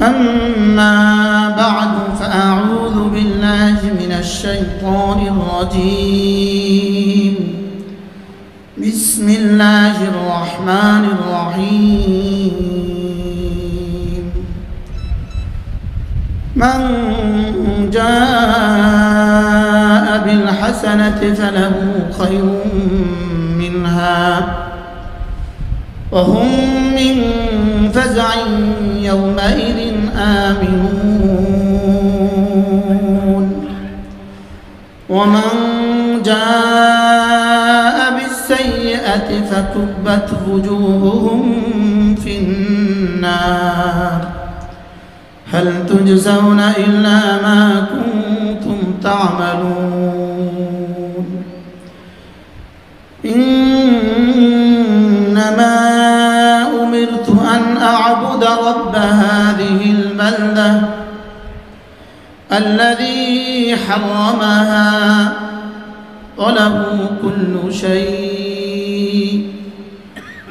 أما بعد فأعوذ بالله من الشيطان الرجيم بسم الله الرحمن الرحيم من جاء بالحسنة فله خير منها وهم من فزع يومئذ آمنون ومن جاء بالسيئة فكبت وجوههم في النار هل تجزون إلا ما كنتم تعملون إنما أمرت أن أعبد رب هذه البلدة الذي حرمها وله كل شيء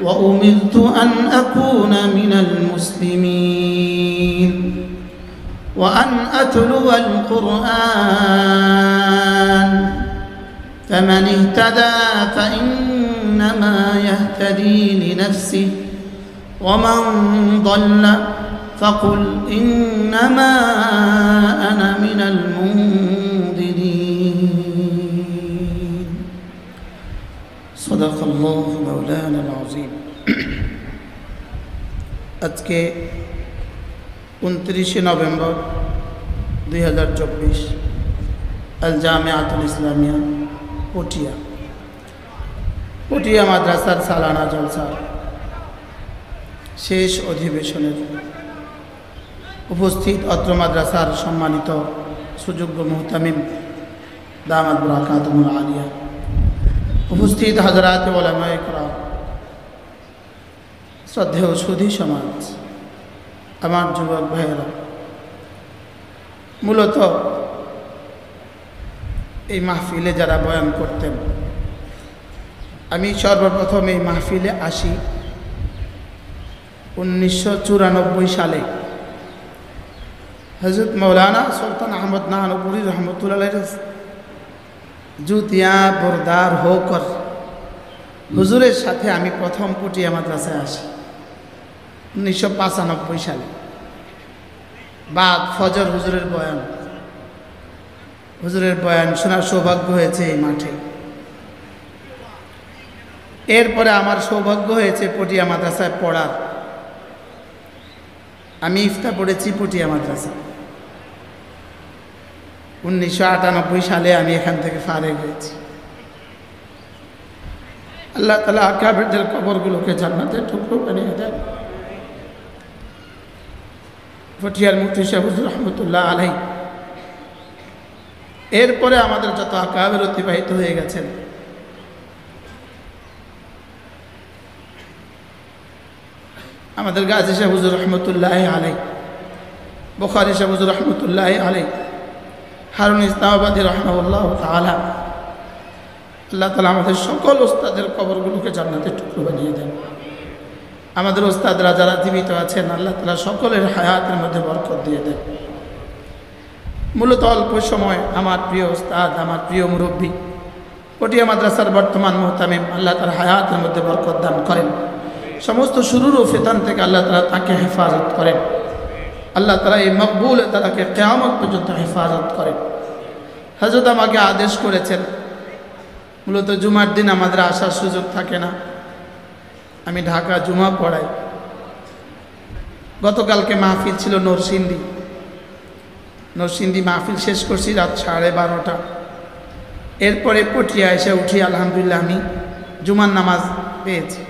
وأمرت أن أكون من المسلمين وأن أتلو القرآن فمن اهتدى فإنما يهتدي لنفسه ومن ضل فقل إنما أنا من المنذرين صدق الله مولانا العظيم আজকে 29 নভেম্বর 2024 আল জামিয়াতুল ইসলামিয়া পটিয়া মাদ্রাসার সালানা জলসার শেষ অধিবেশনের উপস্থিত অত্র মাদ্রাসার সম্মানিত সুযোগ্য মুহতামিম দামাত বরাকাতুহুল আলিয়া, উপস্থিত হযরত উলামায়ে কেরাম, শ্রদ্ধেয় সুধী সমাজ, আমার যুবক ভাইয়েরা, মূলত এই মাহফিলে যারা বয়ান করতেন, আমি সর্বপ্রথম এই মাহফিলে আসি 1994 সালে হযরত মৌলানা সুলতান আহমদ নানুপুরি রহমতুল্লাহ আলাইহির জুতিয়া বরদার হোকর হুজুরের সাথে আমি প্রথম পটিয়া মাদ্রাসায় আসি 1995 সালে। বাদ ফজর হুজুরের বয়ান শোনার সৌভাগ্য হয়েছে এই মাঠে। এরপরে আমার সৌভাগ্য হয়েছে পটিয়া মাদ্রাসায় পড়ার। আমি ইফতা পড়েছি পটিয়া মাদ্রাসা। 1998 সালে আমি এখান থেকে ফারেগ হয়েছি। আল্লাহ তাআলা আকাবেরদের কবরগুলোকে জান্নাতের টুকরো বানিয়ে দেন। পটিয়ার মুফতি সাহেব হুজুর রহমতুল্লাহ আলাইহি, এরপরে আমাদের যত আকাবের অতিবাহিত হয়ে গেছেন, আমাদের গাজী সাহেব হুজুর রহমতুল্লাহ আলাইহি, বুখারী সাহেব হুজুর রহমতুল্লাহ আলাইহি, হারুন ইসলামাবাদী রহমাহুল্লাহ তাআলা, আল্লাহ তাআলা আমাদের সকল ওস্তাদের কবরগুলোকে জান্নাতের টুকরো বানিয়ে দেন। আমাদের ওস্তাদরা যারা জীবিত আছেন, আল্লাহ তাআলা সকলের হায়াতের মধ্যে বরকত দিয়ে দেন। মূলত অল্প সময় আমার প্রিয় ওস্তাদ, আমার প্রিয় মুরব্বী, পটিয়া মাদ্রাসার বর্তমান মুহতামিম, আল্লাহ তাআলা হায়াতের মধ্যে বরকত দান করেন। সমস্ত শুরুর ও ফিতান থেকে আল্লাহ তাআলা তাকে হেফাজত করেন। আল্লাহ তাআলা এই মকবুল তাআলাকে কিয়ামত পর্যন্ত হেফাজত করেন। হযরত আমাকে আদেশ করেছেন, মূলত জুমার দিন আমাদের আসার সুযোগ থাকে না, আমি ঢাকা জুমা পড়াই। গতকালকে মাহফিল ছিল নরসিংদী মাহফিল শেষ করছি রাত 12:30। এরপরে পটিয়া এসে উঠি, আলহামদুলিল্লাহ আমি জুমার নামাজ পেয়েছি।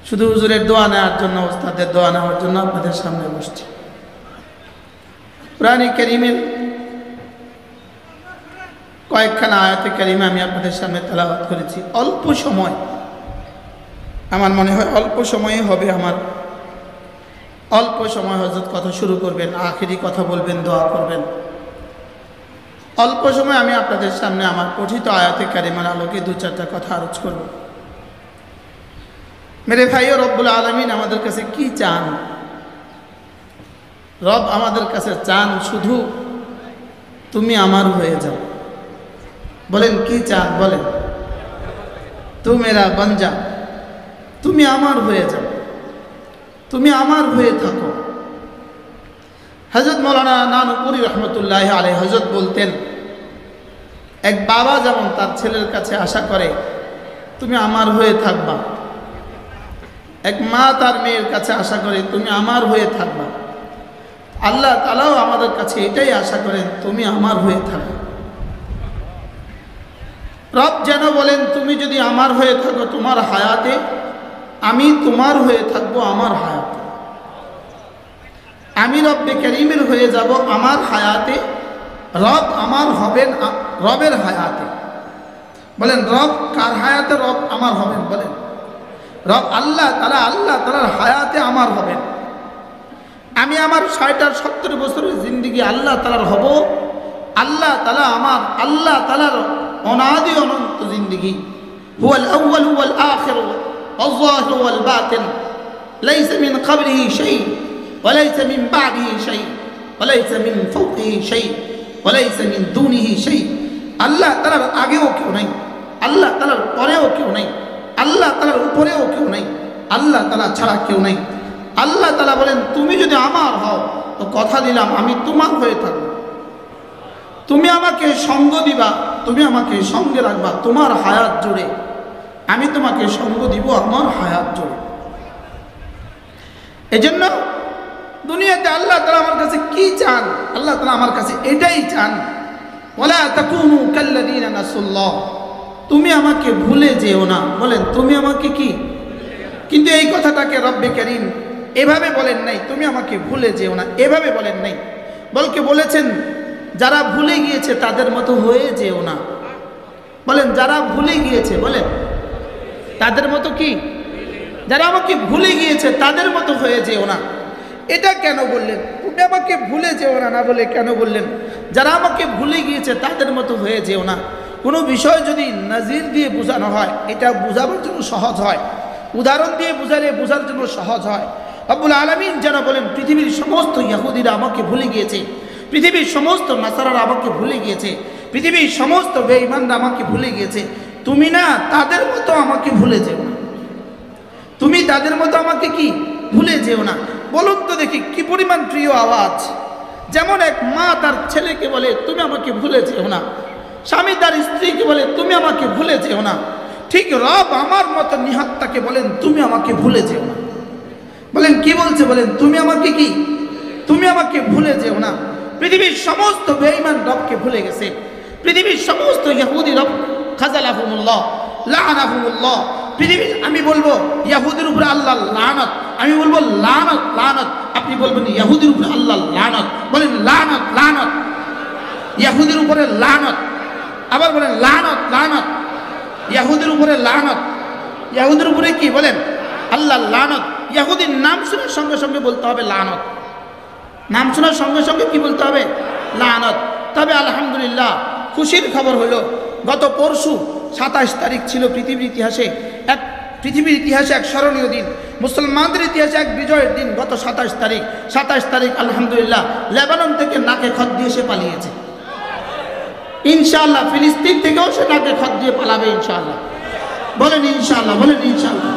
শুধু হুজুরের দোয়া নেওয়ার জন্য, ওস্তাদের দোয়া নেওয়ার জন্য আপনাদের সামনে বসছি। কোরআনে কারীমের কয়েকখানা আয়াতে কারিমা আমি আপনাদের সামনে তেলাওয়াত করেছি। অল্প সময়, আমার মনে হয় অল্প সময়ে হবে, আমার অল্প সময় হযরত কথা শুরু করবেন, আখেরি কথা বলবেন, দোয়া করবেন। অল্প সময় আমি আপনাদের সামনে আমার পঠিত আয়াতে কারিমার আলোকে 2-4টা কথা আলোচ করব। মেরে ভাই, রব্বুল আলামিন আমাদের কাছে কি চান? রব আমাদের কাছে চান শুধু তুমি আমার হয়ে যাও। বলেন কি চান? বলেন তু মেরা বন যা, তুমি আমার হয়ে যাও, তুমি আমার হয়ে থাকো। হযরত মাওলানা নানুপুরি রহমতুল্লাহ আলাইহি হযরত বলতেন, এক বাবা যেমন তার ছেলের কাছে আশা করে তুমি আমার হয়ে থাকবা, এক মা তার মেয়ের কাছে আশা করে তুমি আমার হয়ে থাকবা, আল্লাহ তাআলাও আমাদের কাছে এটাই আশা করেন তুমি আমার হয়ে থাকো। রব যেন বলেন তুমি যদি আমার হয়ে থাকো তোমার হায়াতে, আমি তোমার হয়ে থাকবো আমার হায়াতে। আমি রব্বে করিমের হয়ে যাব আমার হায়াতে, রব আমার হবেন রবের হায়াতে। বলেন রব কার হায়াতে? রব আমার হবেন। বলেন রব আল্লাহ তাআলার হায়াতে আমার হবেন। আমি আমার 60-70 বছরের জিন্দেগি আল্লাহ তাআলার হব। আল্লাহ তাআলা আমার, আল্লাহ তাআলার অনাদি অনন্ত জিন্দেগি। হুয়াল আউয়াল ওয়াল আখির ওয়াল যাহির ওয়াল বাতিন, লাইসা মিন ক্বাবলিহি শাই ওয়া লাইসা মিন বাদিহি শাই ওয়া লাইসা মিন ফাওকিহি শাই ওয়া লাইসা মিন দুনিহি শাই। আল্লাহ তাআলার আগেও কেউ নাই, আল্লাহ তাআলার পরেও কেউ নাই, আল্লাহ তাআলার উপরেও কেউ নাই, আল্লাহ তাআলা ছাড়া কেউ নাই। আল্লাহ তাআলা বলেন তুমি যদি আমার হও তো কথা দিলাম আমি তোমার হয়ে থাকব। তুমি আমাকে সঙ্গ দিবা, তুমি আমাকে সঙ্গে রাখবা তোমার হায়াত জুড়ে, আমি তোমাকে সঙ্গ দিব আমার হায়াত জুড়ে। এজন্য দুনিয়াতে আল্লাহ তাআলা আমার কাছে কি চান? আল্লাহ তাআলা আমার কাছে এটাই চান, ওয়ালা তাকুনু কাল্লাযীনা নাসুল্লাহ, তুমি আমাকে ভুলে যেও না। বলেন তুমি আমাকে কি? কিন্তু এই কথাটাকে রব্বে করিম এভাবে বলেন নাই তুমি আমাকে ভুলে যেও না, এভাবে বলেন নাই, বলকে বলেছেন যারা ভুলে গিয়েছে তাদের মতো হয়ে যেও না। বলেন যারা ভুলে গিয়েছে, বলেন তাদের মতো কি? যারা আমাকে ভুলে গিয়েছে তাদের মতো হয়ে যেও না। এটা কেন বললেন? তুমি আমাকে ভুলে যেও না, না বলে কেন বললেন যারা আমাকে ভুলে গিয়েছে তাদের মতো হয়ে যেও না? কোনো বিষয় যদি নাজির দিয়ে বোঝানো হয় এটা বোঝাবার জন্য সহজ হয়, উদাহরণ দিয়ে বোঝালে বোঝার জন্য সহজ হয়। রব্বুল আলামিন যেন বলেন পৃথিবীর সমস্ত ইহুদিরা আমাকে ভুলে গিয়েছে, পৃথিবীর সমস্ত নাসারারা আমাকে ভুলে গিয়েছে, পৃথিবীর সমস্ত বেঈমানরা আমাকে ভুলে গিয়েছে, তুমি না তাদের মতো আমাকে ভুলে যেও না, তুমি তাদের মতো আমাকে কি ভুলে যেও না। বলুন তো দেখি কি পরিমাণ প্রিয় আওয়াজ। যেমন এক মা তার ছেলেকে বলে তুমি আমাকে ভুলে যেও না, স্বামী তার স্ত্রীকে বলে তুমি আমাকে ভুলে যেও না, ঠিক রব আমার মতো নিহাত্তাকে বলেন তুমি আমাকে ভুলে যেও না। বলেন কি বলছে? বলেন তুমি আমাকে কি? তুমি আমাকে ভুলে যেও না। পৃথিবীর সমস্ত বেঈমান রবকে ভুলে গেছে, পৃথিবীর সমস্ত ইহুদি রব খাযালাহুমুল্লাহ লাআনাহুমুল্লাহ। পৃথিবীর আমি বলবো ইহুদির উপরে আল্লাহ লানত, আমি বলবো লানত লানত, আপনি বলবেন ইহুদির উপরে আল্লাহ লানত। বলেন লানত লানত, ইহুদির উপরে লানত। আবার বলেন লানত লানত, ইহুদির উপরে লানত। ইহুদির উপরে কি? বলেন আল্লাহ লানত। ইহুদির নাম শোনার সঙ্গে সঙ্গে বলতে হবে লানত, নাম শোনার সঙ্গে সঙ্গে কি বলতে হবে? লানত। তবে আলহামদুলিল্লাহ খুশির খবর হলো গত পরশু 27 তারিখ ছিল পৃথিবীর ইতিহাসে এক স্মরণীয় দিন, মুসলমানদের ইতিহাসে এক বিজয়ের দিন। গত 27 তারিখ আলহামদুলিল্লাহ লেবানন থেকে নাকে খত দিয়ে সে পালিয়েছে। ইনশাআল্লাহ ফিলিস্তিন থেকেও সে নাকে খত দিয়ে পালাবে ইনশাআল্লাহ। বলেন ইনশাআল্লাহ, বলেন ইনশাআল্লাহ।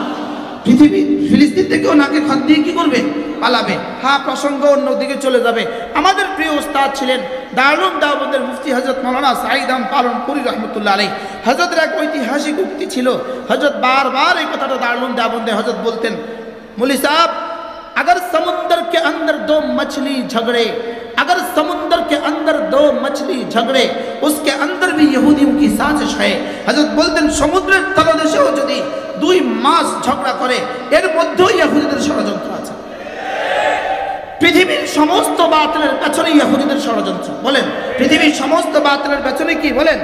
পৃথিবী ফিলিস্তিন থেকেও নাকে খত দিয়ে কি করবে? পালাবে। হ্যাঁ, প্রসঙ্গ অন্যদিকে চলে যাবে। আমাদের প্রিয় উস্তাদ ছিলেন দারুল দেওবন্দের মুফতি হযরত মাওলানা সাঈদ আহমদ পালনপুরি রহমতুল্লাহ আলাইহি। হযরতের এক ঐতিহাসিক উক্তি ছিল, হযরত বারবার এই কথাটা দারুল দেওবন্দে হযরত বলতেন, মৌলী সাহেব अगर समुंदर के अंदर दो मछली झगड़े, अगर समुंदर के अंदर दो मछली झगड़े उसके अंदर भी यहूदियों की साजिश है। हजरत बोलतें समुद्रेर तलदेशेও যদি দুই মাছ ঝগড়া করে এর মধ্যেও ইহুদিদের ষড়যন্ত্র আছে। পৃথিবীর সমস্ত বাতিলের পেছনে ইহুদিদের ষড়যন্ত্র। বলেন পৃথিবীর সমস্ত বাতিলের পেছনে কি? বলেন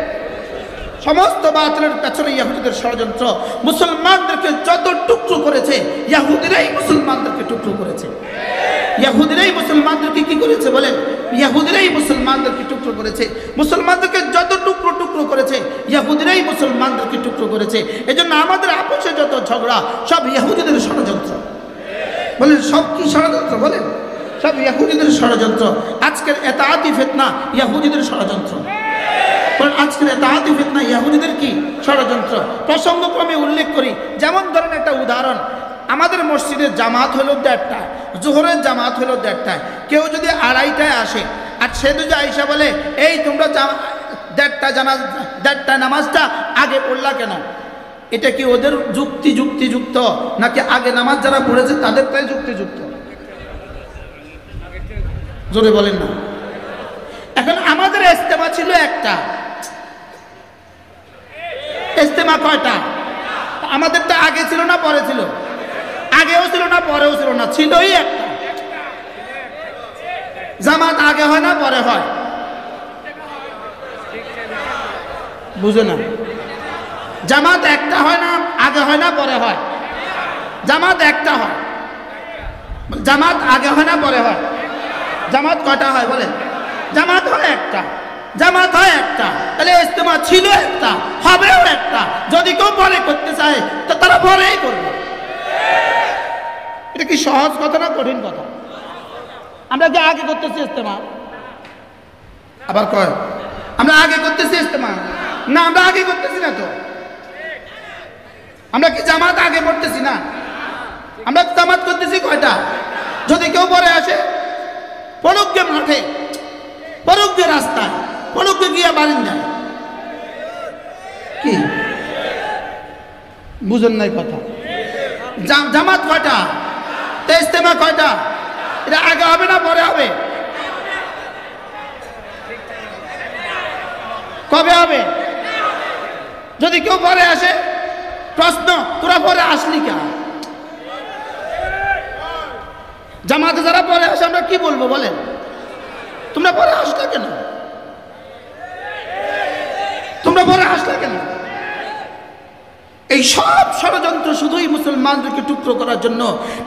সমস্ত বাতিলের পেছনে ইহুদিদের ষড়যন্ত্র। মুসলমানদেরকে যত টুকরো করেছে ইহুদিরাই মুসলমানদেরকে টুকরো করেছে। ইহুদিরাই মুসলমানদেরকে কি করেছে? বলেন ইহুদিরাই মুসলমানদেরকে টুকরো করেছে। মুসলমানদেরকে যত টুকরো টুকরো করেছে ইহুদিরাই মুসলমানদেরকে টুকরো করেছে। এজন্য আমাদের আপসে যত ঝগড়া সব ইহুদিদের ষড়যন্ত্র। বলেন সব কি ষড়যন্ত্র? বলেন সব ইহুদিদের ষড়যন্ত্র। আজকের এতাআতি ফিতনা ইহুদিদের ষড়যন্ত্র। কারণ আজকের এতাআতি ফিতনা ইহুদিদের কি ষড়যন্ত্র। প্রসঙ্গক্রমে উল্লেখ করি, যেমন ধরেন একটা উদাহরণ, আমাদের মসজিদের জামাত হলো 1:30টায়, জোহরের জামাত হলো 1:30টায়। কেউ যদি 2:30টায় আসে আর সে যদি আইসা বলে এই তোমরা 1:30টায় নামাজটা আগে পড়লা কেন, এটা কি ওদের যুক্তিযুক্ত নাকি আগে নামাজ যারা পড়েছে তাদেরটাই যুক্তিযুক্ত? জোরে বলেন না। এখন আমাদের ইজতেমা ছিল একটা, ইজতেমা কয়টা? আমাদেরটা আগে ছিল না পরে ছিল? আগেও ছিল না পরেও ছিল না, ছিলই একটা। জামাত আগে হয় না পরে হয়? বুঝে না? জামাত একটা হয় না, আগে হয় না পরে হয়? জামাত একটা হয়। জামাত আগে হয় না পরে হয়? জামাত কয়টা হয় বলেন? জামাত হয় একটা। জামাত হয় একটা, তাহলে ইজতেমা ছিল একটা, হবেও একটা। যদি কেউ পরে করতে চায় তো তারা পরেই করবে। এটা কি সহজ কথা না কঠিন কথা? আমরা কি আগে করতেছি ইজতেমা? আবার কয় আমরা আগে করতেছি ইজতেমা? না, আমরা আগে করতেছি না তো। আমরা কি জামাত আগে পড়তেছি না? আমরা জামাত করতেছি কয়টা? যদি কেউ পরে আসে, পরোগ্য মাঠে, পরোগ্য রাস্তায়, পরোগ্য গিয়া বারিন্দায়, কি বুঝেন নাই কথা? জামাত কয়টা? ইজতেমা কয়টা? এটা আগে হবে না পরে হবে? কবে হবে? যদি কেউ পরে আসে, প্রশ্ন তোরা পরে আসলি কেন? জামাতে যারা পরে আসে আমরা কি বলবো বলেন? তোমরা পরে আসলে কেন? তোমরা পরে আসলে কেন? এই সব ষড়যন্ত্র শুধুই মুসলমানদেরকে টুকরো করার জন্য,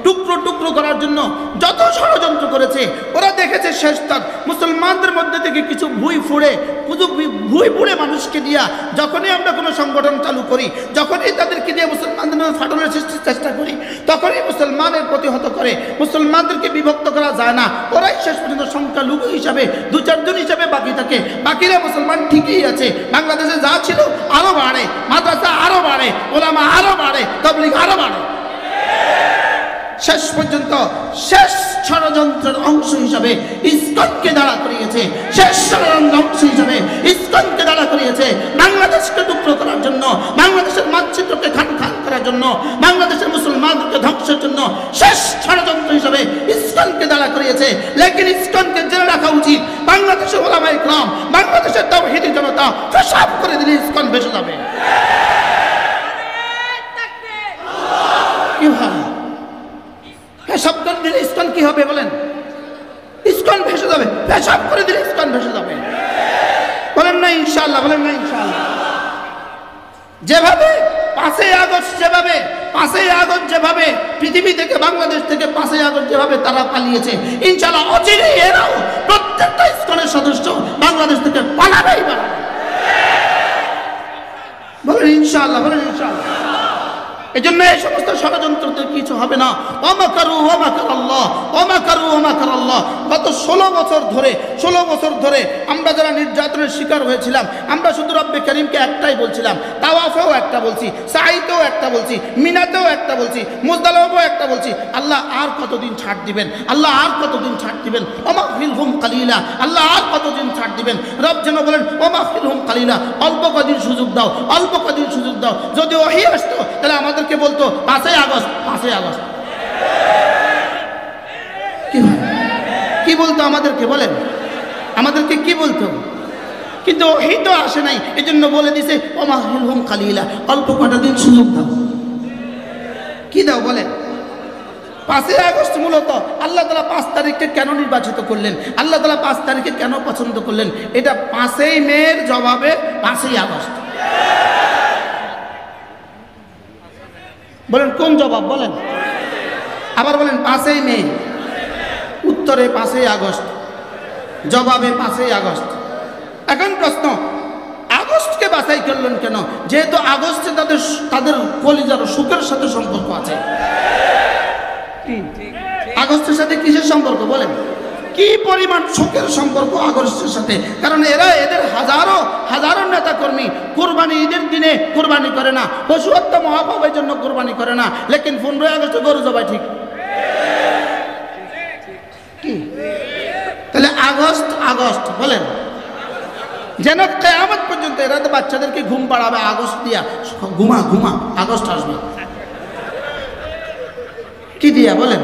টুকরো করার জন্য যত ষড়যন্ত্র করেছে। ওরা দেখেছে শেষ তক মুসলমানদের মধ্যে থেকে কিছু ভুই ফুড়ে মানুষকে দিয়া যখনই আমরা কোনো সংগঠন চালু করি, যখনই তাদেরকে দিয়ে মুসলমানদের মধ্যে ফাটলের সৃষ্টির চেষ্টা করি, তখনই মুসলমানের প্রতিহত করে। মুসলমানদেরকে বিভক্ত করা যায় না। ওরাই শেষ পর্যন্ত সংখ্যালঘু হিসাবে 2-4 জন হিসাবে বাকি থাকে। বাকিরা মুসলমান ঠিকই আছে। বাংলাদেশে যা ছিল আরো বাড়ে, মাদ্রাসা আরো বাড়ে, ওলামা আরো বাড়ে, তাবলীগ আরো বাড়ে। শেষ পর্যন্ত শেষ ষড়যন্ত্রের অংশ হিসাবে ইসকনকে দাঁড়া করিয়েছে। শেষ ষড়যন্ত্রের অংশ হিসাবে ইসকনকে দাঁড়া করিয়েছে বাংলাদেশকে টুকরো করার জন্য, বাংলাদেশের মানচিত্রকে খান করার জন্য, বাংলাদেশের মুসলমানদেরকে ধ্বংসের জন্য শেষ ষড়যন্ত্র হিসাবে ইসকনকে দাঁড়া করিয়েছে। লেকিন ইসকনকে জেনে রাখা উচিত, বাংলাদেশের ওলামায়ে কেরাম, বাংলাদেশের তাওহীদি জনতা পেশাব করে দিলে ইসকন ভেসে যাবে। কি হবে? পেশাব করে দিলে ইসকন কি হবে বলেন? ইসকন ভেসে যাবে। পেশাব করে দিলে ইসকন ভেসে যাবে। বলেন না ইনশাআল্লাহ? বলেন না ইনশাআল্লাহ? যেভাবে 5ই আগস্ট যেভাবে পৃথিবী থেকে, বাংলাদেশ থেকে 5ই আগস্ট যেভাবে তারা পালিয়েছে, ইনশাআল্লাহ অচিরেই এরাও প্রত্যেকটা ইসকনের সদস্য বাংলাদেশ থেকে পালাবেই পালাবে। বলেন ইনশাআল্লাহ? বলেন ইনশাআল্লাহ? এই জন্য এই সমস্ত ষড়যন্ত্রতে কিছু হবে না। গত 16 বছর ধরে আমরা যারা নির্যাতনের শিকার হয়েছিলাম, আমরা শুধু রব্বে করিমকে একটাই বলছিলাম, তাওয়াফেও একটা বলছি, সাইতেও একটা বলছি, মিনাতেও একটা বলছি, মুজদালিফাতেও একটা বলছি, আল্লাহ আর কতদিন ছাড় দিবেন? আল্লাহ আর কতদিন ছাড় দিবেন? ওমাগফিরহুম কালিলা, আল্লাহ আর কতদিন ছাড় দিবেন? রব যেন বলেন ওমাগফিরহুম কালিলা, অল্প কদিন সুযোগ দাও, অল্প কদিন সুযোগ দাও। যদি ওহী আসতো তাহলে আমাদেরকে বলতো 5ই আগস্ট। কি বলতো আমাদেরকে? বলেন আমাদেরকে কি বলতো? কিন্তু ওহী তো আসে নাই, এজন্য বলে দিছে ওমাগফিরহুম কালিলা, অল্প কটা দিন সুযোগ দাও। কি দাও বলেন? 5ই আগস্ট মূলত আল্লাহ তাআলা 5 তারিখকে কেন নির্বাচিত করলেন, আল্লাহ তাআলা 5 তারিখে কেন পছন্দ করলেন? এটা 5ই মের জবাবে 5ই আগস্ট। বলেন কোন জবাব? বলেন আবার বলেন। 5ই মে, উত্তরে 5ই আগস্ট, জবাবে 5ই আগস্ট। এখন প্রশ্ন, আগস্টকে বাছাই করলেন কেন? যেহেতু আগস্টে তাদের কলিজার সুখের সাথে সম্পর্ক আছে। আগস্টের সাথে কিসের সম্পর্ক বলেন? কি পরিমাণ শোকের সম্পর্ক আগস্টের সাথে, কারণ এদের হাজারো হাজারো নেতা কর্মী কোরবানি ঈদের দিনে কোরবানি করে না, পশু হত্যা মহাপাপের জন্য কোরবানি করে না, লেকিন 15 আগস্টে গরু জবাই ঠিক। কি তাহলে আগস্ট আগস্ট বলেন, যেন কিয়ামত পর্যন্ত এরা তো বাচ্চাদেরকে ঘুম পাড়াবে আগস্ট দিয়া, ঘুমা ঘুমা আগস্ট আসবে কি দিয়া বলেন?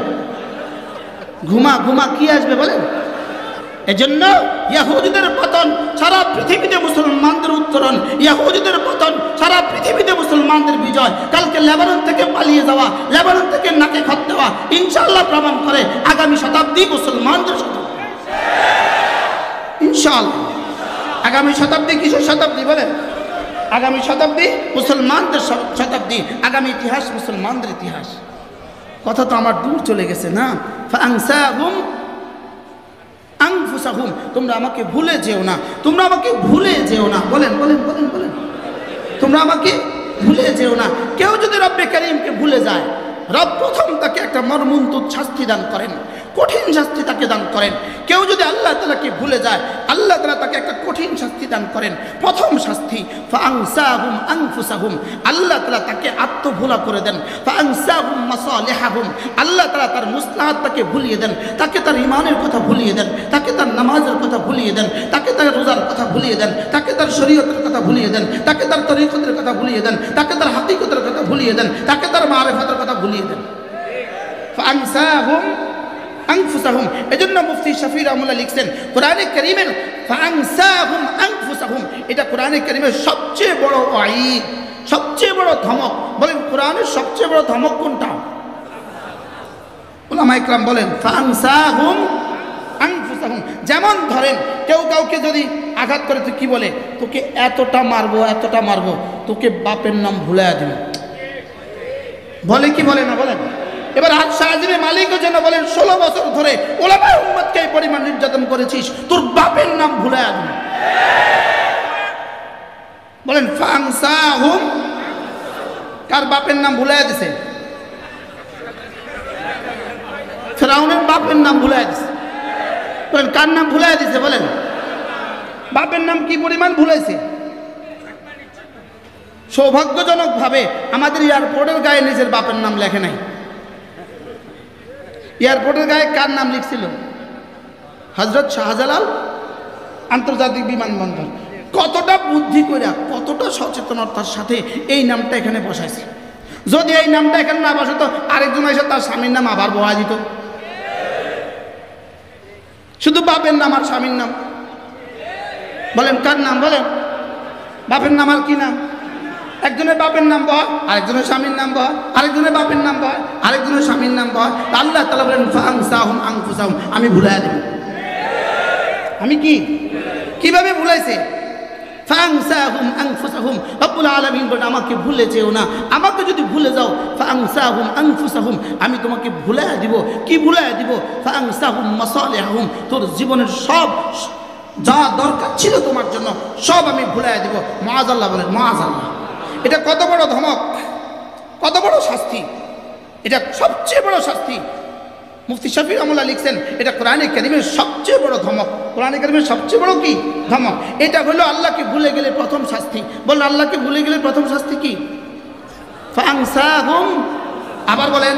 ঘুমা ঘুমা কি আসবে বলেন? এজন্য ইহুদিদের পতন, সারা পৃথিবীতে মুসলমানদের উত্তরণ, ইহুদিদের পতন, সারা পৃথিবীতে মুসলমানদের বিজয়। কালকে লেবানন থেকে পালিয়ে যাওয়া, লেবানন থেকে নাকে খত দেওয়া ইনশাআল্লাহ প্রমাণ করে আগামী শতাব্দী মুসলমানদের শতাব্দী ইনশাআল্লাহ। আগামী শতাব্দী কিসের শতাব্দী বলেন? আগামী শতাব্দী মুসলমানদের শতাব্দী, আগামী ইতিহাস মুসলমানদের ইতিহাস। কথা তো আমার দূর চলে গেছে না। ফাআনসাহুম আনফুসাহুম, তোমরা আমাকে ভুলে যেও না, তোমরা আমাকে ভুলে যেও না বলেন বলেন বলেন বলেন, তোমরা আমাকে ভুলে যেও না। কেউ যদি রব্বে কারীমকে ভুলে যায়, রব প্রথম তাকে একটা মর্মন্তুদ শাস্তি দান করেন, কঠিন শাস্তি তাকে দান করেন। কেউ যদি আল্লাহ তাআলাকে ভুলে যায়, আল্লাহ তাআলা তাকে একটা কঠিন শাস্তি দান করেন। প্রথম শাস্তি ফাআনসাহুম আনফুসাহুম, আল্লাহ তাআলা তাকে আত্মভোলা করে দেন। ফাআনসাহুম মাসালিহাহুম, আল্লাহ তাআলা তার মুসলাহাত তাকে ভুলিয়ে দেন, তাকে তার ঈমানের কথা ভুলিয়ে দেন, তাকে তার নামাজের কথা ভুলিয়ে দেন, তাকে তার রোজার কথা ভুলিয়ে দেন, তাকে তার শরীয়তের কথা ভুলিয়ে দেন, তাকে তার তরিকতের কথা ভুলিয়ে দেন, তাকে তার হাকিকতের কথা ভুলিয়ে দেন, তাকে তার মারিফাতের কথা ভুলিয়ে দেন। ফাআনসাহুম আনফুসাহুম, এজন্য মুফতি শাফি রাহমাতুল্লাহ লিখছেন কোরআনে কারীমের ফাআনসাহুম আনফুসাহুম, এটা কোরআনে কারীমের সবচেয়ে বড় ওয়াঈদ, সবচেয়ে বড় ধমক। বলেন কোরআনের সবচেয়ে বড় ধমক কোনটা? উলামায়ে কেরাম বলেন ফাআনসাহুম আনফুসাহুম। যেমন ধরেন কেউ কাউকে যদি আঘাত করে, তো কি বলে? তোকে এতটা মারবো এতটা মারবো, তোকে বাপের নাম ভুলাইয়া দিব, বলে কি বলে না বলেন? এবার শাহজিবে মালিকও যেন বলেন 16 বছর ধরে উলামায়ে উম্মতকে এই পরিমাণ নির্যাতন করেছিস, তোর বাপের নাম ভুলাইয়া দিব। বলেন ফাআনসাহুম, কার বাপের নাম ভুলাইয়া দিছে? ফিরআউনের বাপের নাম ভুলাইয়া দিছে। বলেন কার নাম ভুলাইয়া দিছে? বলেন বাপের নাম কি পরিমাণ ভুলাইছে। সৌভাগ্যজনকভাবে আমাদের এয়ারপোর্টের গায়ে নিজের বাপের নাম লেখে নাই। এয়ারপোর্টের গায়ে কার নাম লিখছিল? হযরত শাহজালাল আন্তর্জাতিক বিমানবন্দর। কতটা বুদ্ধি কইরা, কতটা সচেতনতার সাথে এই নামটা এখানে বসাইছে। যদি এই নামটা এখানে না বসাতো, আরেকজন এসে তার স্বামীর নাম আবার বসা দিত। শুধু বাপের নাম আর স্বামীর নাম। বলেন কার নাম? বলেন বাপের নাম আর কি নাম? একজনের বাপের নাম বয়, আরেকজনের স্বামীর নাম বয়, আরেকজনের বাপের নাম বয়, আরেকজনের স্বামীর নাম বয়। আল্লাহ তাআলা বলেন ফাআনসাহুম আনফুসাহুম, আমি ভুলাইয়া দেব। আমি কি কিভাবে ভুলাইছে? ফাআনসাহুম আনফুসাহুম, রব্বুল আলামিন বলেন আমাকে ভুলে যেও না। আমাকে যদি ভুলে যাও, ফাআনসাহুম আনফুসাহুম, আমি তোমাকে ভুলাইয়া দিব। কি ভুলাইয়া দিব? ফাআনসাহুম মাসালিহাহুম, তোর জীবনের সব যা দরকার ছিল তোমার জন্য সব আমি ভুলাইয়া দিব। মাআযাল্লাহ বলেন মাআযাল্লাহ। এটা কত বড় ধমক, কত বড় শাস্তি, এটা সবচেয়ে বড় শাস্তি। মুফতি শাফি রাহমাতুল্লাহ লিখছেন এটা কোরআনে কারীমের সবচেয়ে বড় ধমক। কোরআনে কারীমের সবচেয়ে বড় কি ধমক? এটা হলো আল্লাহকে ভুলে গেলে প্রথম শাস্তি। বলেন আল্লাহকে ভুলে গেলে প্রথম শাস্তি কি? ফাআনসাহুম। আবার বলেন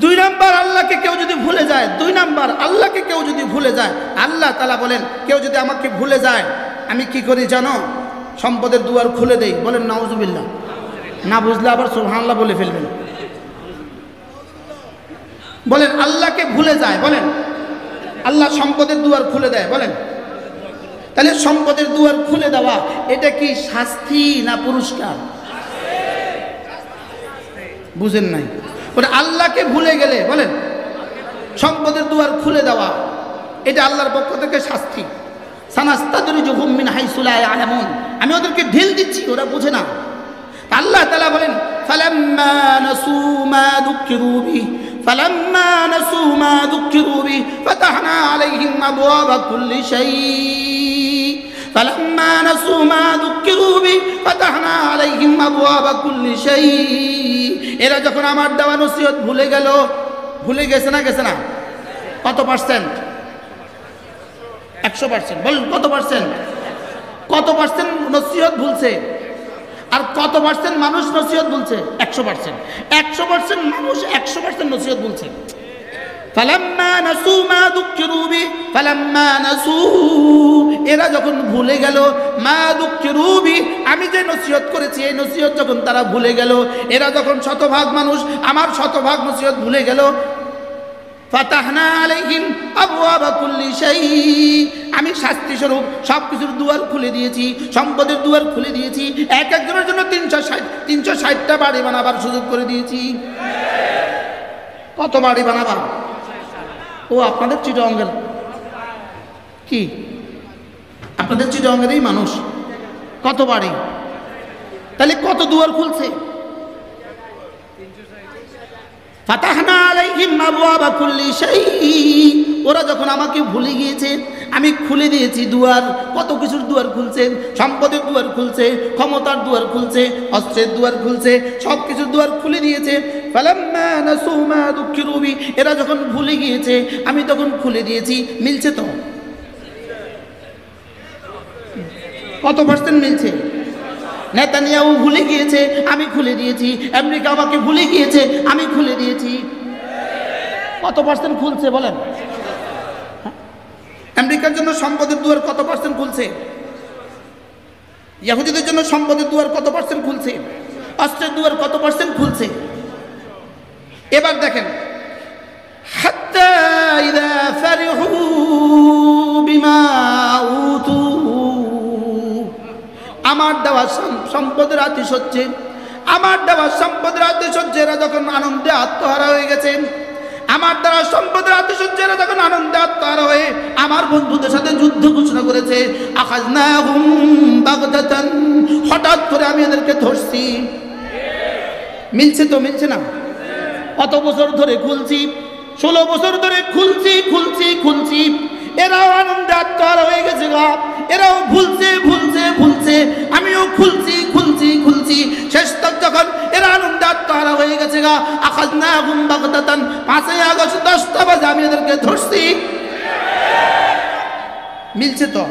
2 নাম্বার, আল্লাহকে কেউ যদি ভুলে যায়, 2 নাম্বার আল্লাহকে কেউ যদি ভুলে যায়, আল্লাহ তাআলা বলেন কেউ যদি আমাকে ভুলে যায়, আমি কি করি জানো? সম্পদের দুয়ার খুলে দেই। বলেন নাউজুবিল্লাহ। না বুঝলে আবার সুবহানাল্লাহ বলে ফেলবেন। বলেন আল্লাহকে ভুলে যায়, বলেন আল্লাহ সম্পদের দুয়ার খুলে দেয়। বলেন তাহলে সম্পদের দুয়ার খুলে দেওয়া এটা কি শাস্তি না পুরস্কার? বুঝেন নাই? ওটা আল্লাহকে ভুলে গেলে বলেন সম্পদের দুয়ার খুলে দেওয়া এটা আল্লাহর পক্ষ থেকে শাস্তি। সানাস্তাদরিজুহুম মিন হাইসু লা ইয়ালামুন, আমি ওদেরকে ঢিল দিচ্ছি, ওরা বুঝে না। আল্লাহ তাআলা বলেন ফালাম্মা নাসু মা যুকিরু বিহি ফালাম্মা নাসু মা যুকিরু বিহি ফাতাহনা আলাইহিম আবওয়াবা কুল্লি শাই ফালাম্মা নাসু মা যুকিরু বিহি ফাতাহনা আলাইহিম আবওয়াবা কুল্লি শাই। এরা যখন আমার দেওয়া নসিহত ভুলে গেল, ভুলে গেছে না গেছে না? কত পার্সেন্ট? 100%। বলুন কত পার্সেন্ট? কত পার্সেন্ট নসিহত ভুলছে? আর কত পার্সেন্ট মানুষ নসিহত ভুলছে? 100%। 100% মানুষ 100% নসিহত ভুলছে। ফালাম্মা নাসু মা যুকিরু বি ফালাম্মা নাসু, এরা যখন ভুলে গেল, মা যুকিরু বি, আমি যে নসিহত করেছি এই নসিহত যখন তারা ভুলে গেল, এরা যখন শতভাগ মানুষ আমার শতভাগ নসিহত ভুলে গেল, ফাতাহনা আলাইহিম আবওয়াবা কুল্লি শাই, আমি শাস্তি স্বরূপ সব কিছুর দুয়ার খুলে দিয়েছি, সম্পদের দুয়ার খুলে দিয়েছি, এক একজনের জন্য 360টা বাড়ি বানাবার সুযোগ করে দিয়েছি। কত বাড়ি বানাবা? ও আপনাদের চিটাগাঙ্গের কি? আপনাদের চিটাগাঙ্গেরই মানুষ। কত বাড়ি? তাহলে কত দুয়ার খুলছে? ফাতাহনা আলাইহিম আবওয়াবা কুল্লি শাই, ওরা যখন আমাকে ভুলে গিয়েছে আমি খুলে দিয়েছি দুয়ার, কত কিছুর দুয়ার খুলছে, সম্পদের দুয়ার খুলছে, ক্ষমতার দুয়ার খুলছে, অস্ত্রের দুয়ার খুলছে, সব কিছুর দুয়ার খুলে দিয়েছে। ফালাম্মা নাসু মা যুকিরু বি, এরা যখন ভুলে গিয়েছে আমি তখন খুলে দিয়েছি। মিলছে তো? কত পার্সেন্ট মিলছে? নেতানিয়াহু ভুলে গিয়েছে আমি খুলে দিয়েছি, আমেরিকা আমাকে ভুলে গিয়েছে আমি খুলে দিয়েছি। কত পার্সেন্ট খুলছে বলেন? আমেরিকার জন্য সম্পদের দুয়ার কত পার্সেন্ট খুলছে? ইহুদিদের জন্য সম্পদের দুয়ার কত পার্সেন্ট খুলছে? অস্ত্রের দুয়ার কত পার্সেন্ট খুলছে? এবার দেখেন, হাত্তা ইযা ফারিহু বিমা উতু, আমার দেওয়া সম্পদের আতিশয্যে, আমার দেওয়া সম্পদের আতিশয্যে এরা যখন আনন্দে আত্মহারা হয়ে গেছে, আমার দ্বারা সম্পদের আতিশয্যে এরা যখন আনন্দে আত্মহারা হয়ে আমার বন্ধুদের সাথে যুদ্ধ ঘোষণা করেছে, আখাযনাহুম বাগদাতান, হঠাৎ করে আমি এদেরকে ধরছি। মিলছে তো? মিলছে না? কত বছর ধরে খুলছি? 16 বছর ধরে খুলছি খুলছি খুলছি, এরাও আনন্দে আত্মহারা হয়ে গেছে গা, এরাও ভুলছে ভুলছে ভুলছে, আমিও খুলছি খুলছি খুলছি, শেষ তক যখন এরা আনন্দে আত্মহারা হয়ে গেছে গা, আখাযনাহুম বাগদাতান, 5ই আগস্ট 10টা বাজে আমি এদেরকে ধরছি। মিলছে তো?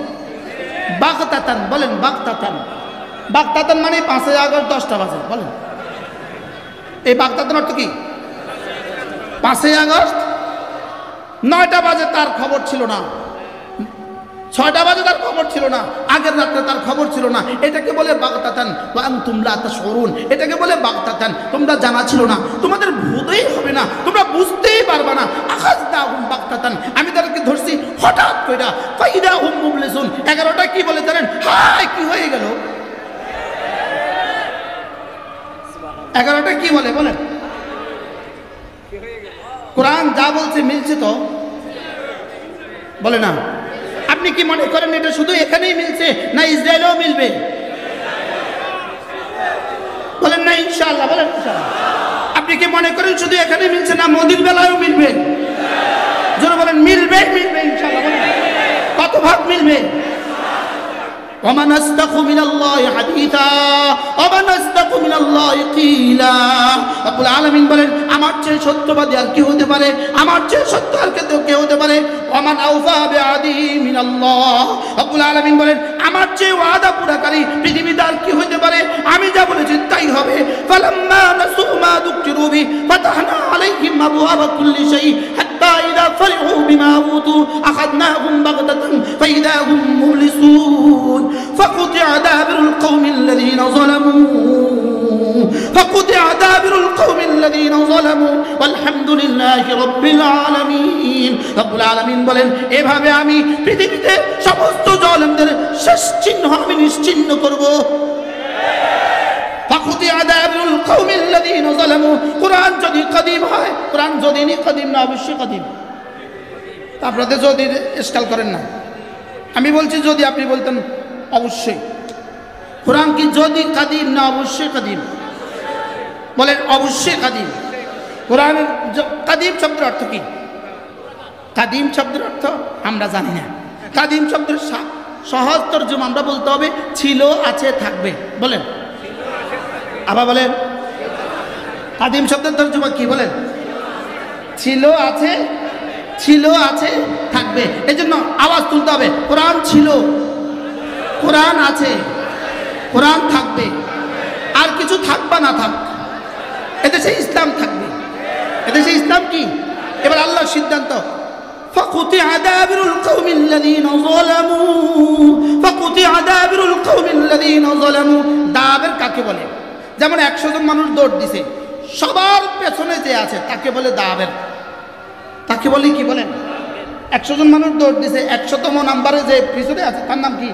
বাগদাতান বলেন, বাগদাতান, বাগদাতান মানে 5ই আগস্ট 10টা বাজে। বলেন এই বাগদাতান অর্থ কি? 5ই আগস্ট 9টা বাজে তার খবর ছিল না, 6টা বাজে তার খবর ছিল না, আগের রাতে তার খবর ছিল না। এটাকে বলে বাগদাতান ওয়া আনতুম লা তাশউরুন, এটাকে বলে বাগদাতান, তোমরা জানা ছিল না, তোমাদের বোধই হবে না, তোমরা বুঝতেই পারবে না। আখাযনাহুম বাগদাতান, আমি তাদেরকে ধরছি হঠাৎ কইরা, ফাইদা হুম মুবলিসুন। 11টা কি বলে জানেন? হায় কি হয়ে গেল? 11টা কি বলে বলেন? কোরআন যা বলছে মিলছে তো? বলে না? আপনি কি মনে করেন এটা শুধু এখানেই মিলছে, না ইসরায়েলেও মিলবে? বলেন না ইনশাআল্লাহ? বলেন ইনশাআল্লাহ। আপনি কি মনে করেন শুধু এখানেই মিলছে, না মোদির বেলায়ও মিলবে? যারা বলেন মিলবে মিলবে ইনশাআল্লাহ। বলেন কত ভাগ মিলবে? ومن أصدق من الله حديثا ومن أصدق من الله قيلا। রব্বুল আলামিন বলেন আমার চেয়ে সত্যবাদী আর কি হতে পারে? আমার চেয়ে সত্য আর কে হতে পারে? ওমান আওফা বিআদিহি মিনাল্লাহ। রব্বুল আলামিন বলেন আমার চেয়ে ওয়াদা পুরাকারী পৃথিবীতে আর কি হতে পারে? আমি যা বলেছি তাই হবে। ফালাম্মা নাসু মা যুকিরু বি ফাতাহনা আলাইহিম আবওয়াবা কুল্লি শাই হাত্তা ইযা ফারিহু বিমা উতু আখাযনাহুম বাগদাতান ফাইদা হুম মুবলিসুন। فقطع دابر القوم الذين ظلموا فقطع دابر القوم الذين ظلموا والحمد لله رب العالمين। রব্বুল আলামিন বলেন এভাবে আমি পৃথিবীতে সমস্ত জালেমদের শেষ চিহ্ন আমি নিশ্চিহ্ন করব। فقطع دابر القوم الذين ظلموا। কোরআন যদি কদিম হয়, কোরআন যদি নি কদিম না অবশ্যই কদিম। আপনারা যদি ইশকাল করেন না, আমি বলছি যদি, আপনি বলতেন অবশ্যই। কোরআন কি যদি কাদিম না অবশ্যই কাদিম? বলেন অবশ্যই কাদিম। কোরআনের কাদিম শব্দের অর্থ কি? কাদিম শব্দের অর্থ আমরা জানি না। কাদিম শব্দের সহজ তরজমা আমরা বলতে হবে ছিল, আছে, থাকবে। বলেন আবার বলেন কাদিম শব্দের তরজমা কি? বলেন ছিল, আছে, ছিল, আছে, থাকবে। এই জন্য আওয়াজ তুলতে হবে, কোরআন ছিল, কোরআন আছে, কোরআন থাকবে, আর কিছু থাকবা না থাক, এদেশে ইসলাম থাকবে। এদেশে ইসলাম কি? এবার আল্লাহর সিদ্ধান্ত, فقطع دابر القوم الذين ظلموا فقطع دابر القوم الذين ظلموا। দাবের কাকে বলে? যেমন 100 জন মানুষ দৌড় দিছে, সবার পেছনে যে আছে তাকে বলে দাবের। তাকে বলে কি বলেন? 100 জন মানুষ দৌড় দিছে, 100তম নাম্বারে যে পিছনে আছে তার নাম কি?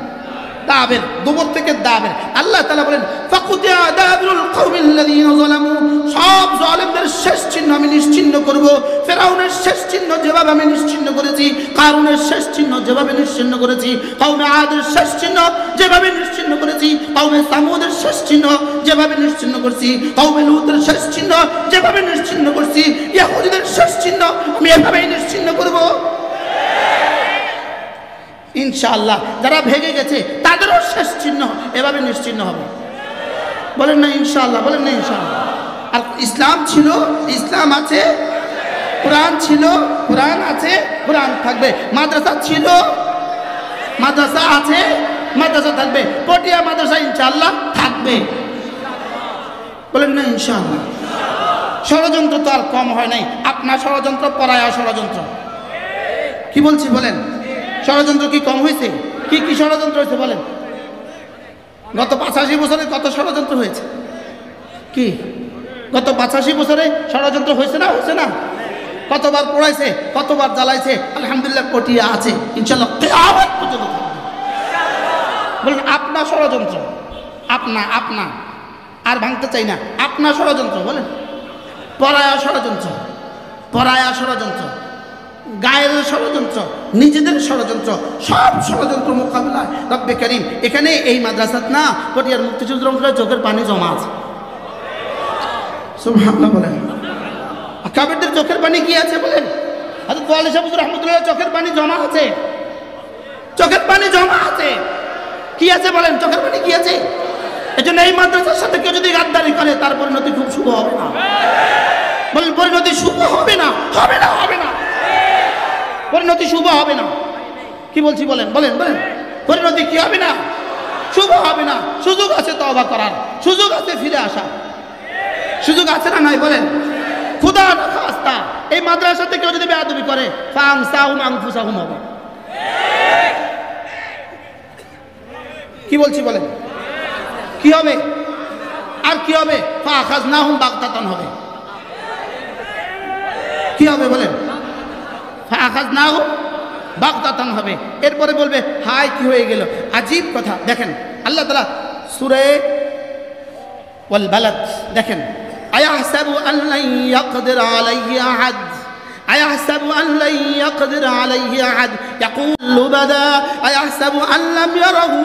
দাবের। দুবর থেকে দাবের। আল্লাহ তাআলা বলেন ফাকুতিয়া দাবিরুল কওমিল্লাযীনা যালামু, সব জালেমদের শেষ চিহ্ন আমি নিশ্চিহ্ন করব। ফিরআউনের শেষ চিহ্ন যেভাবে আমি নিশ্চিহ্ন করেছি, কারুনের শেষ চিহ্ন যেভাবে নিশ্চিহ্ন করেছি, কওমে আদের শেষ চিহ্ন যেভাবে নিশ্চিহ্ন করেছি, কওমে সামুদের শেষ চিহ্ন যেভাবে নিশ্চিহ্ন করেছি, কওমে লূতের শেষ চিহ্ন যেভাবে নিশ্চিহ্ন করেছি, ইহুদীদের শেষ চিহ্ন আমি এভাবেই নিশ্চিহ্ন করব ইনশাআল্লাহ। যারা ভেঙে গেছে তাদেরও শেষ চিহ্ন এভাবে নিশ্চিহ্ন হবে। বলেন না ইনশাআল্লাহ, বলেন না ইনশাআল্লাহ। আর ইসলাম ছিল, ইসলাম আছে, কোরআন ছিল, কোরআন আছে, কোরআন থাকবে। মাদ্রাসা ছিল, মাদ্রাসা আছে, মাদ্রাসা থাকবে। পটিয়া মাদ্রাসা ইনশাআল্লাহ থাকবে। বলেন না ইনশাআল্লাহ। ষড়যন্ত্র তো আর কম হয় নাই। আপনার ষড়যন্ত্র, পরায়া ষড়যন্ত্র। কি বলছি বলেন? ষড়যন্ত্র কি কম হয়েছে? কি কি ষড়যন্ত্র হয়েছে বলেন? গত 85 বছরে কত ষড়যন্ত্র হয়েছে? কি গত 85 বছরে ষড়যন্ত্র হয়েছে না? হয়েছে না? কতবার পড়াইছে, কতবার জ্বালাইছে। আলহামদুলিল্লাহ পটিয়া আছে, ইনশাআল্লাহ কিয়ামত পর্যন্ত থাকবে। বলেন আপনার ষড়যন্ত্র, আপনা আর ভাঙতে চাই না। আপনার ষড়যন্ত্র বলেন, পরায়া ষড়যন্ত্র, পরায়া ষড়যন্ত্র, গায়ের ষড়যন্ত্র, নিজেদের ষড়যন্ত্র, সব ষড়যন্ত্র মোকাবিলায় রব্বে করিম এখানে এই মাদ্রাসাত না, পটিয়ার মুক্তিযুদ্ধ চোখের পানি জমা আছে। সুবহানাল্লাহ বলেন। আকাবেরদের চোখের পানি কি আছে বলেন? হযরত ওয়ালি শাহ হুজুর রাহমাতুল্লাহ চোখের পানি জমা আছে, চোখের পানি জমা আছে। কি আছে বলেন? চোখের পানি কি আছে? এজন্য এই মাদ্রাসার সাথে কেউ যদি গাদ্দারি করে তার পরিণতি খুব শুভ হবে না। বলেন পরিণতি শুভ হবে না, হবে না, হবে না, পরিণতি শুভ হবে না। কি বলছি বলেন, বলেন, বলেন। পরিণতি কি হবে না? শুভ হবে না। সুযোগ আছে তওবা করার, সুযোগ আছে ফিরে আসা, সুযোগ আছে না নাই বলেন? খুদা না খাস্তা এই মাদ্রাসাতে কেউ যদি বেয়াদবি করে ফাংসাহুম আনফুসাহুম হবে। কি বলছি বলেন? কি হবে? আর কি হবে? ফাখাযনাহুম বাগতাতান হবে। কি হবে বলেন? ফাখাযনাহুম বাগতাতান হবে। এরপরে বলবে হায় কি হয়ে গেল। আজীব কথা দেখেন, আল্লাহ তাআলা সূরা ওয়াল বালাদ দেখেন, আয়াহসাবু আন লান ইয়াকদির আলাইহি আহাদ, আয়াহসাবু আন লান ইয়াকদির আলাইহি আহাদ ইয়াকুলু বাদা আয়াহসাবু আন লাম ইয়ারাহু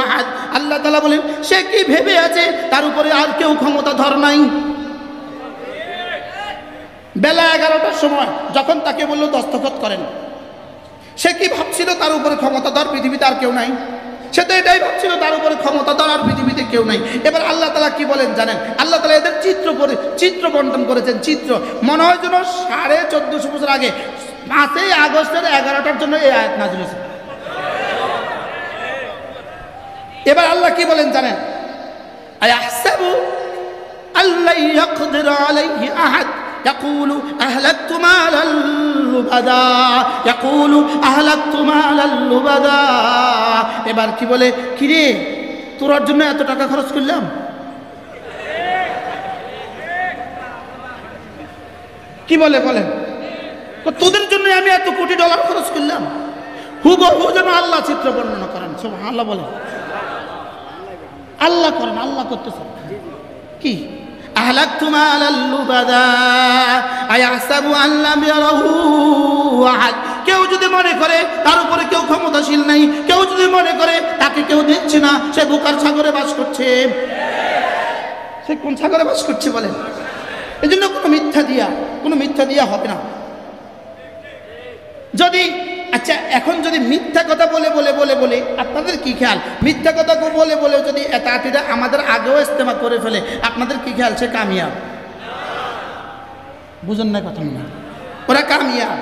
আহাদ। আল্লাহ তাআলা বলেন সে কি ভেবে আছে তার উপরে আর কেউ ক্ষমতাধর নাই। বেলা 11টার সময় যখন তাকে বলল দস্তখত করেন, সে কি ভাবছিল তার উপরে ক্ষমতাধর পৃথিবীতে আর কেউ নাই? সে তো এটাই ভাবছিল তার উপরে ক্ষমতাধর আর পৃথিবীতে কেউ নাই। এবার আল্লাহ তাআলা কি বলেন জানেন? আল্লাহ তাআলা এদের চিত্র বন্টন করেছেন। চিত্র মনে হয় যেন 1450 বছর আগে 5ই আগস্টের 11টার জন্য এই আয়াত নাযিল হয়েছে। এবার আল্লাহ কি বলেন জানেন? আয়াহসাবু আল্লা ইয়াকদির আলাইহি আহাদ ইয়াকুলু আহলাকতু মালাল লুবাদা, ইয়াকুলু আহলাকতু মালাল লুবাদা। এবার কি বলে, কি রে তোর জন্য এত টাকা খরচ করলাম, কি বলে বলেন? তোদের জন্য আমি এত কোটি ডলার খরচ করলাম। হুবহু যেন আল্লাহ চিত্র বর্ণনা করেন। সুবহানাল্লাহ বলেন। আল্লাহ করেন, আল্লাহ করতেছেন। কি আহলাকতু মালাল লুবাদা আয়াহসাবু আন লাম ইয়ারাহু আহাদ। কেউ যদি মনে করে তার উপরে কেউ ক্ষমতাশীল নাই, কেউ যদি মনে করে তাকে কেউ দেখছে না, সে বোকার সাগরে বাস করছে। সে কোন সাগরে বাস করছে বলেন? এই জন্য কোনো মিথ্যা দিয়া হবে না। যদি আচ্ছা এখন যদি মিথ্যা কথা বলে বলে বলে বলে আপনাদের কি খেয়াল? মিথ্যা কথা বলে বলে যদি এতাতিরা আমাদের আগেও ইস্তেমা করে ফেলে, আপনাদের কি খেয়াল? সে কামিয়াব। বুঝেন না কথা না, ওরা কামিয়াব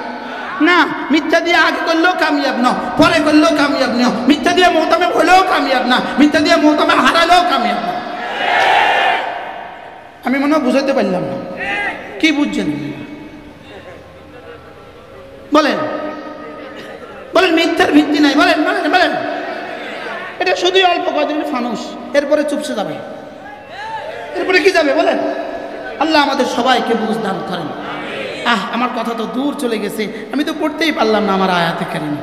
না। মিথ্যা দিয়ে আগে করলেও কামিয়াব না, পরে করলেও কামিয়াব না। মিথ্যা দিয়ে মোহতামে হলেও কামিয়াব না, মিথ্যা দিয়ে মোহতামে হারালেও কামিয়াব না। আমি মনে হয় বুঝাইতে পারলাম না, কি বুঝছেন বলেন? বলেন মিথ্যার ভিত্তি নাই, বলেন বলেন বলেন। এটা শুধুই অল্প কয়েকদিন ফানুস, এরপরে চুপসে যাবে। এরপরে কি যাবে বলেন? আল্লাহ আমাদের সবাইকে বুঝ দান করেন। আমার কথা তো দূর চলে গেছে, আমি তো পড়তেই পারলাম না আমার আয়াতে কারিমা।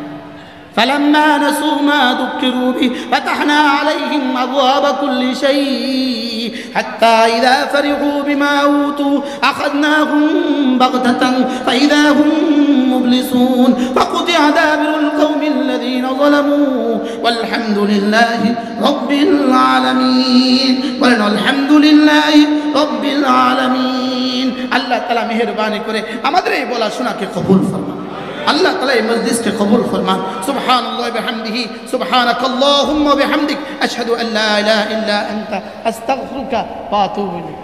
فلما نسوا ما ذكروا به فتحنا عليهم أبواب كل شيء حتى إذا فرحوا بما أوتوا أخذناهم بغتة فإذا هم مبلسون فقطع دابر القوم الذين ظلموا والحمد لله رب العالمين والحمد لله رب العالمين। আল্লাহ তাআলা মেহেরবানি করে আমাদের এই বলা শোনাকে কবুল ফরমান। আল্লাহ তাআলা এই মজলিসকে কবুল ফরমান। সুবহানাল্লাহি বিহামদিহি সুবহানাকাল্লাহুম্মা বিহামদিক আশহাদু আল্লা ইলাহা ইল্লা আনতা আস্তাগফিরুকা ওয়া আতুবু ইলাইক।